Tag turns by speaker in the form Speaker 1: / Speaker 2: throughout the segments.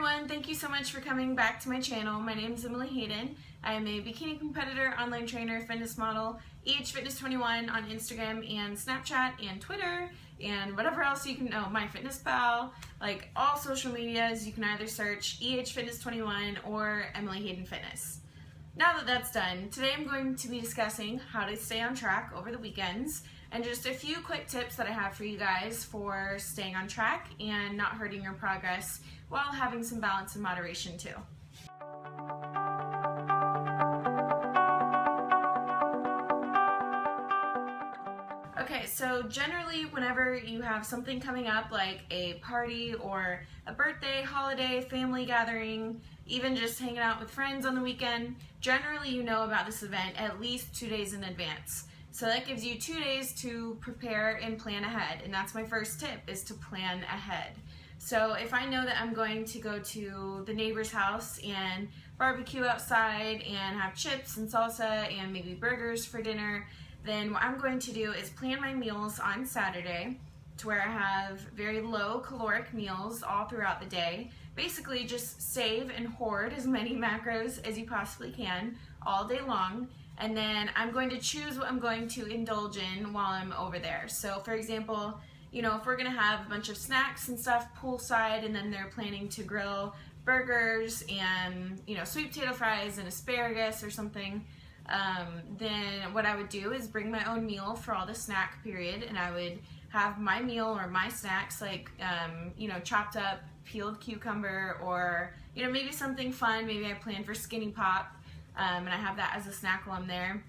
Speaker 1: everyone, thank you so much for coming back to my channel. My name is Emily Hayden. I am a bikini competitor, online trainer, fitness model, Fitness21 on Instagram and Snapchat and Twitter and whatever else you can know, MyFitnessPal, like all social medias. You can either search Fitness21 or Emily Hayden Fitness. Now that that's done, today I'm going to be discussing how to stay on track over the weekends and just a few quick tips that I have for you guys for staying on track and not hurting your progress while having some balance and moderation too. Okay, so generally whenever you have something coming up like a party or a birthday, holiday, family gathering, even just hanging out with friends on the weekend, generally you know about this event at least 2 days in advance. So that gives you 2 days to prepare and plan ahead, and that's my first tip, is to plan ahead. So if I know that I'm going to go to the neighbor's house and barbecue outside and have chips and salsa and maybe burgers for dinner, then what I'm going to do is plan my meals on Saturday to where I have very low caloric meals all throughout the day. Basically just save and hoard as many macros as you possibly can all day long. And then I'm going to choose what I'm going to indulge in while I'm over there. So for example, you know, if we're gonna have a bunch of snacks and stuff poolside and then they're planning to grill burgers and, you know, sweet potato fries and asparagus or something, then what I would do is bring my own meal for all the snack period, and I would have my meal or my snacks like, you know, chopped up peeled cucumber, or, you know, maybe something fun. Maybe I plan for Skinny Pop, and I have that as a snack while I'm there.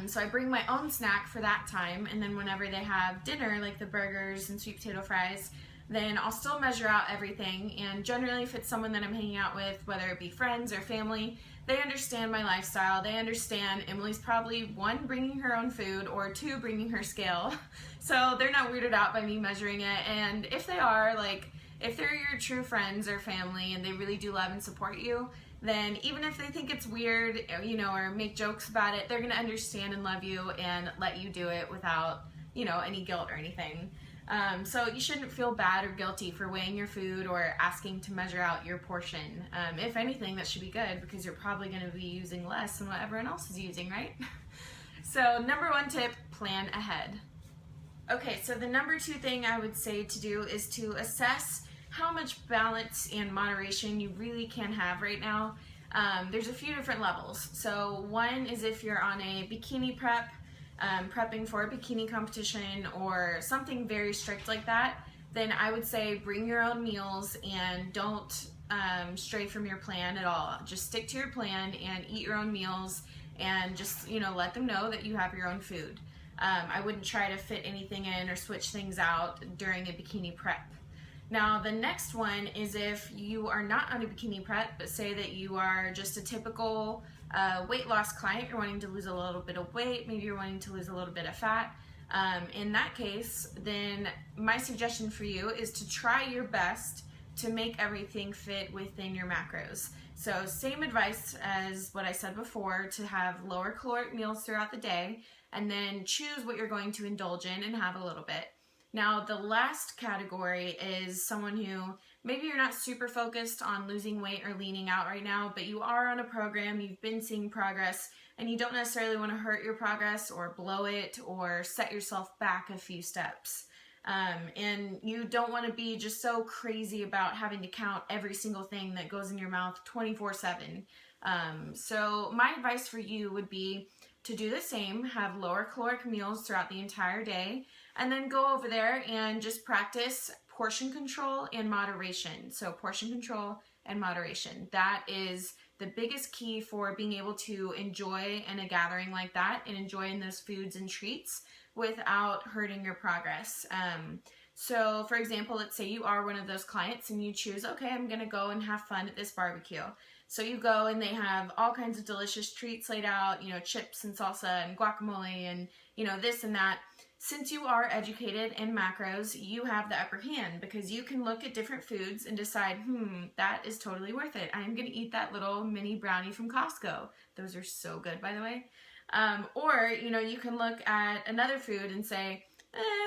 Speaker 1: So I bring my own snack for that time, and then whenever they have dinner, like the burgers and sweet potato fries, then I'll still measure out everything. And generally if it's someone that I'm hanging out with, whether it be friends or family, they understand my lifestyle. They understand Emily's probably 1, bringing her own food, or 2, bringing her scale. So they're not weirded out by me measuring it. And if they are, like, if they're your true friends or family and they really do love and support you, then even if they think it's weird, you know, or make jokes about it, they're gonna understand and love you and let you do it without, you know, any guilt or anything. So you shouldn't feel bad or guilty for weighing your food or asking to measure out your portion. If anything, that should be good, because you're probably gonna be using less than what everyone else is using, right? So number 1 tip, plan ahead. Okay, so the number 2 thing I would say to do is to assess how much balance and moderation you really can have right now. There's a few different levels. So one is if you're on a bikini prep, prepping for a bikini competition or something very strict like that, then I would say bring your own meals and don't stray from your plan at all. Just stick to your plan and eat your own meals, and just, you know, let them know that you have your own food. I wouldn't try to fit anything in or switch things out during a bikini prep. Now the next one is if you are not on a bikini prep, but say that you are just a typical weight loss client, you're wanting to lose a little bit of weight, maybe you're wanting to lose a little bit of fat. In that case, then my suggestion for you is to try your best to make everything fit within your macros. So same advice as what I said before, to have lower caloric meals throughout the day, and then choose what you're going to indulge in and have a little bit. Now the last category is someone who maybe you're not super focused on losing weight or leaning out right now, but you are on a program, you've been seeing progress, and you don't necessarily want to hurt your progress or blow it or set yourself back a few steps. And you don't want to be just so crazy about having to count every single thing that goes in your mouth 24/7. So my advice for you would be to do the same, have lower caloric meals throughout the entire day, and then go over there and just practice portion control and moderation. So portion control and moderation. That is the biggest key for being able to enjoy in a gathering like that and enjoying those foods and treats without hurting your progress. So for example, let's say you are one of those clients and you choose, okay, I'm gonna go and have fun at this barbecue. So you go and they have all kinds of delicious treats laid out, you know, chips and salsa and guacamole and, you know, this and that. Since you are educated in macros, you have the upper hand, because you can look at different foods and decide, that is totally worth it. I'm gonna eat that little mini brownie from Costco. Those are so good, by the way. Or, you know, you can look at another food and say,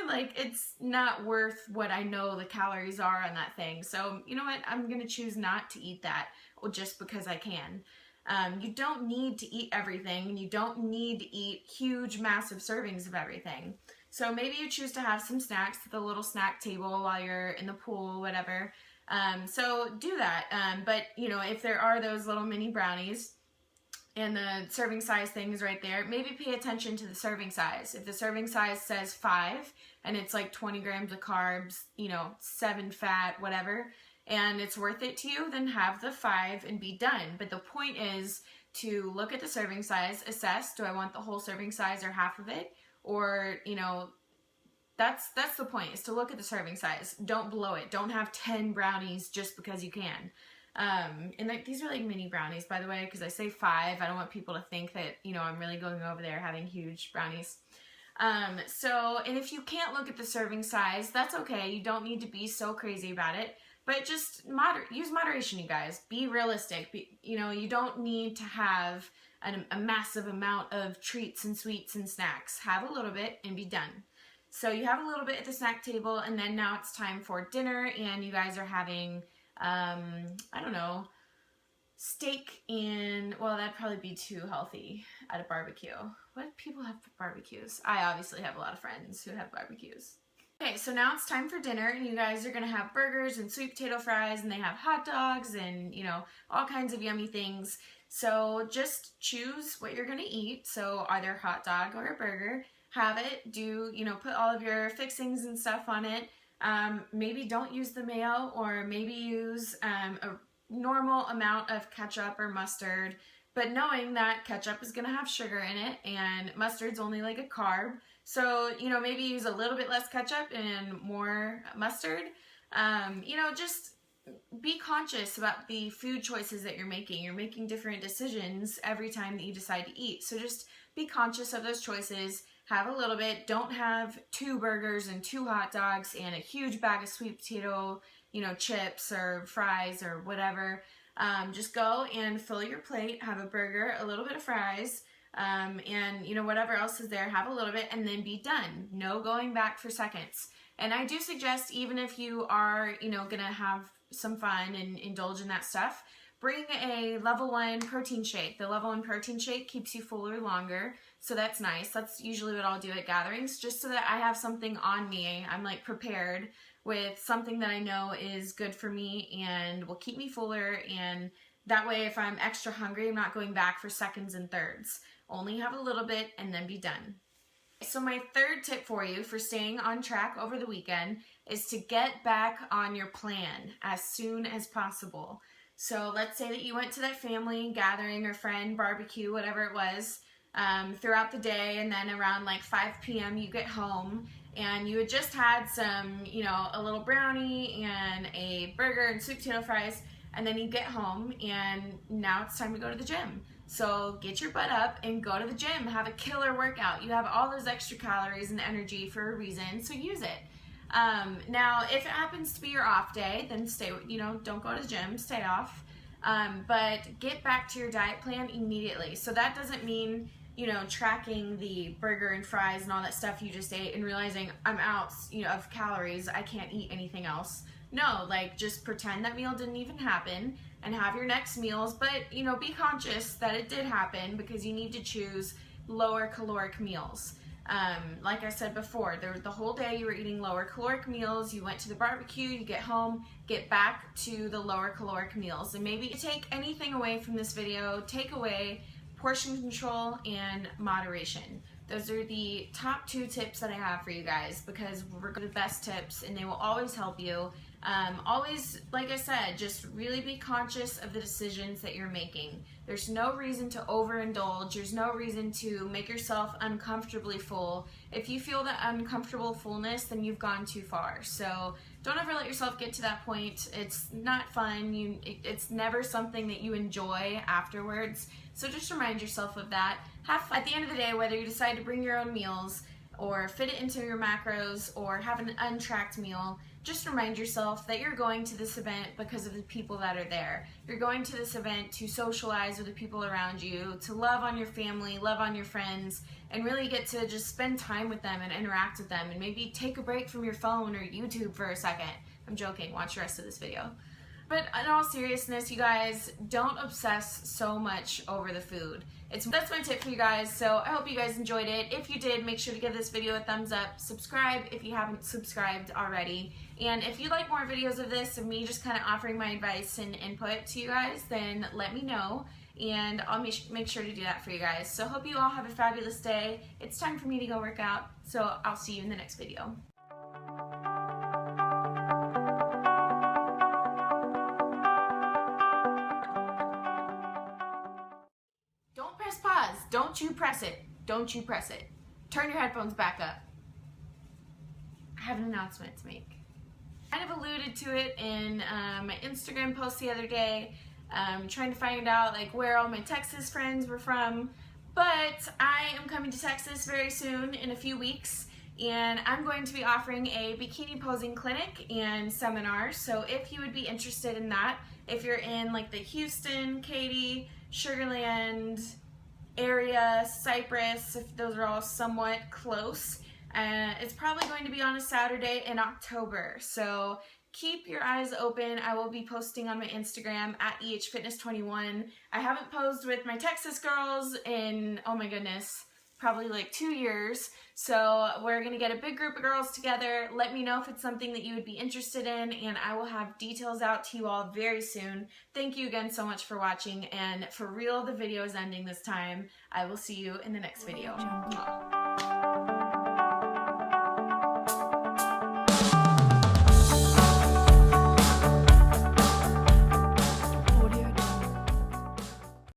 Speaker 1: like it's not worth what I know the calories are on that thing. So you know what, I'm gonna choose not to eat that just because I can. You don't need to eat everything, and you don't need to eat huge massive servings of everything. So maybe you choose to have some snacks at the little snack table while you're in the pool, whatever. So do that. But you know, if there are those little mini brownies and the serving size thing is right there, maybe pay attention to the serving size. If the serving size says 5 and it's like 20 grams of carbs, you know, 7 fat, whatever, and it's worth it to you, then have the 5 and be done. But the point is to look at the serving size, assess, do I want the whole serving size or half of it? Or, you know, that's the point, is to look at the serving size. Don't blow it. Don't have 10 brownies just because you can. And like, these are like mini brownies, by the way, because I say 5. I don't want people to think that, you know, I'm really going over there having huge brownies. And if you can't look at the serving size, that's okay. You don't need to be so crazy about it, but just use moderation, you guys. Be realistic. You know, you don't need to have a massive amount of treats and sweets and snacks. Have a little bit and be done. So you have a little bit at the snack table, and then now it's time for dinner, and you guys are having, I don't know, steak and, well, that'd probably be too healthy at a barbecue. What do people have for barbecues? I obviously have a lot of friends who have barbecues. Okay, so now it's time for dinner, and you guys are gonna have burgers and sweet potato fries, and they have hot dogs and, you know, all kinds of yummy things. So just choose what you're gonna eat. So either hot dog or a burger. Have it, you know, put all of your fixings and stuff on it. Maybe don't use the mayo, or maybe use a normal amount of ketchup or mustard, but knowing that ketchup is gonna have sugar in it and mustard's only like a carb. So, you know, maybe use a little bit less ketchup and more mustard. You know, just be conscious about the food choices that you're making. You're making different decisions every time that you decide to eat. So just be conscious of those choices. Have a little bit. Don't have 2 burgers and 2 hot dogs and a huge bag of sweet potato, you know, chips or fries or whatever. Just go and fill your plate. Have a burger, a little bit of fries, and, you know, whatever else is there. Have a little bit and then be done. No going back for seconds. And I do suggest, even if you are, you know, gonna have some fun and indulge in that stuff, bring a level 1 protein shake. The level 1 protein shake keeps you fuller longer, so that's nice. That's usually what I'll do at gatherings, just so that I have something on me. I'm like prepared with something that I know is good for me and will keep me fuller, and that way if I'm extra hungry, I'm not going back for seconds and thirds. Only have a little bit and then be done. So my third tip for you for staying on track over the weekend is to get back on your plan as soon as possible. So let's say that you went to that family gathering or friend barbecue, whatever it was, throughout the day, and then around like 5 p.m. you get home and you had just had some, you know, a little brownie and a burger and sweet potato fries, and then you get home and now it's time to go to the gym. So get your butt up and go to the gym. Have a killer workout. You have all those extra calories and energy for a reason, so use it. Now, if it happens to be your off day, then stay, you know, don't go to the gym, stay off. But get back to your diet plan immediately. So that doesn't mean, you know, tracking the burger and fries and all that stuff you just ate and realizing I'm out, you know, of calories, I can't eat anything else. No, like, just pretend that meal didn't even happen and have your next meals, but, you know, be conscious that it did happen, because you need to choose lower caloric meals. Like I said before, the whole day you were eating lower caloric meals, you went to the barbecue, you get home, get back to the lower caloric meals. And maybe take anything away from this video, take away portion control and moderation. Those are the top 2 tips that I have for you guys, because we're the best tips and they will always help you. Always, like I said, just really be conscious of the decisions that you're making. There's no reason to overindulge. There's no reason to make yourself uncomfortably full. If you feel that uncomfortable fullness, then you've gone too far. So don't ever let yourself get to that point. It's not fun. It's never something that you enjoy afterwards. So just remind yourself of that. Have fun. At the end of the day, whether you decide to bring your own meals or fit it into your macros or have an untracked meal, just remind yourself that you're going to this event because of the people that are there. You're going to this event to socialize with the people around you, to love on your family, love on your friends, and really get to just spend time with them and interact with them, and maybe take a break from your phone or YouTube for a second. I'm joking, watch the rest of this video. But in all seriousness, you guys, don't obsess so much over the food. That's my tip for you guys, so I hope you guys enjoyed it. If you did, make sure to give this video a thumbs up, subscribe if you haven't subscribed already, and if you'd like more videos of this, of me just kind of offering my advice and input to you guys, then let me know, and I'll make sure to do that for you guys. So hope you all have a fabulous day. It's time for me to go work out, so I'll see you in the next video. Don't press pause. Don't you press it. Don't you press it. Turn your headphones back up. I have an announcement to make. I kind of alluded to it in my Instagram post the other day, trying to find out like where all my Texas friends were from, but I am coming to Texas very soon in a few weeks, and I'm going to be offering a bikini posing clinic and seminar. So if you would be interested in that, if you're in like the Houston, Katy, Sugar Land area, Cypress, if those are all somewhat close, it's probably going to be on a Saturday in October. So keep your eyes open. I will be posting on my Instagram at ehfitness21. I haven't posed with my Texas girls in, oh my goodness, probably like 2 years. So we're gonna get a big group of girls together. Let me know if it's something that you would be interested in, and I will have details out to you all very soon. Thank you again so much for watching, and for real, the video is ending this time. I will see you in the next video.